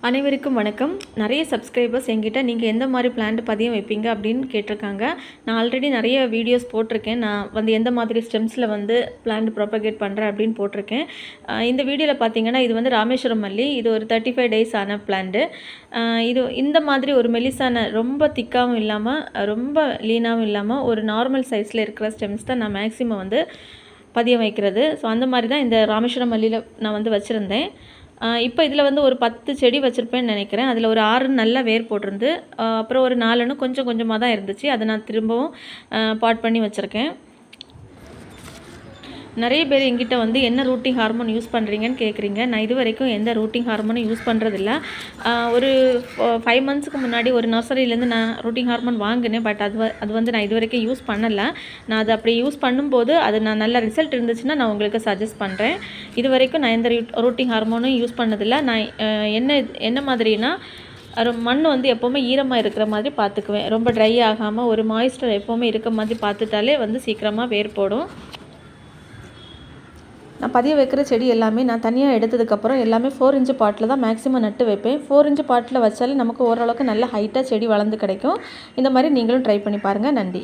அனைவருக்கும் வணக்கம். நிறைய சப்ஸ்கிரைபர்ஸ் என்கிட்ட நீங்கள் எந்த மாதிரி பிளான்ட் பதியம் வைப்பீங்க அப்படின்னு கேட்டிருக்காங்க. நான் ஆல்ரெடி நிறைய வீடியோஸ் போட்டிருக்கேன். நான் வந்து எந்த மாதிரி ஸ்டெம்ஸில் வந்து பிளான்ட் ப்ரொபகேட் பண்ணுறேன் அப்படின்னு போட்டிருக்கேன். இந்த வீடியோவில் பார்த்தீங்கன்னா இது வந்து ராமேஸ்வரம் மல்லி. இது ஒரு 35 டேஸ் ஆன பிளான்ட்டு. இது இந்த மாதிரி ஒரு மெலிசான ரொம்ப திக்காகவும் இல்லாமல் ரொம்ப லீனாகவும் இல்லாமல் ஒரு நார்மல் சைஸில் இருக்கிற ஸ்டெம்ஸ் தான் நான் மேக்ஸிமம் வந்து பதியம் வைக்கிறது. ஸோ அந்த மாதிரி தான் இந்த ராமேஸ்வரம் மல்லியில் நான் வந்து வச்சுருந்தேன். இப்போ இதில் வந்து ஒரு 10 செடி வச்சுருப்பேன்னு நினைக்கிறேன். அதில் ஒரு 6 நல்லா வேர் போட்டிருந்து, அப்புறம் ஒரு 4 கொஞ்சம் கொஞ்சமாக தான் இருந்துச்சு. அதை நான் திரும்பவும் பாட் பண்ணி வச்சுருக்கேன். நிறைய பேர் எங்கிட்ட வந்து என்ன ரூட்டிங் ஹார்மோன் யூஸ் பண்ணுறீங்கன்னு கேட்குறீங்க. நான் இது வரைக்கும் எந்த ரூட்டிங் ஹார்மோனும் யூஸ் பண்ணுறதில்ல. ஒரு 5 மந்த்ஸ்க்கு முன்னாடி ஒரு நர்சரியிலேருந்து நான் ரூட்டிங் ஹார்மோன் வாங்கினேன். பட் அது வந்து நான் இது வரைக்கும் யூஸ் பண்ணலை. நான் அதை அப்படி யூஸ் பண்ணும்போது அது நான் நல்ல ரிசல்ட் இருந்துச்சுன்னா நான் உங்களுக்கு சஜஸ்ட் பண்ணுறேன். இது வரைக்கும் நான் எந்த ரூட்டிங் ஹார்மோனும் யூஸ் பண்ணதில்லை. நான் என்ன மாதிரினா மண் வந்து எப்போவுமே ஈரமாக இருக்கிற மாதிரி பார்த்துக்குவேன். ரொம்ப ட்ரை ஆகாமல் ஒரு மாய்ஸ்டர் எப்போவுமே இருக்க மாதிரி பார்த்துட்டாலே வந்து சீக்கிரமாக வேர் போடும். நான் பதிய வைக்கிற செடி எல்லாமே நான் தனியாக எடுத்ததுக்கப்புறம் எல்லாமே 4 இன்ச்சு பாட்டில் தான் மேக்ஸிமம் நட்டு வைப்பேன். 4 இன்ச்சு பாட்டில் வச்சாலே நமக்கு ஓரளவுக்கு நல்ல ஹைட்டாக செடி வளர்ந்து கிடைக்கும். இந்த மாதிரி நீங்களும் ட்ரை பண்ணி பாருங்கள். நன்றி.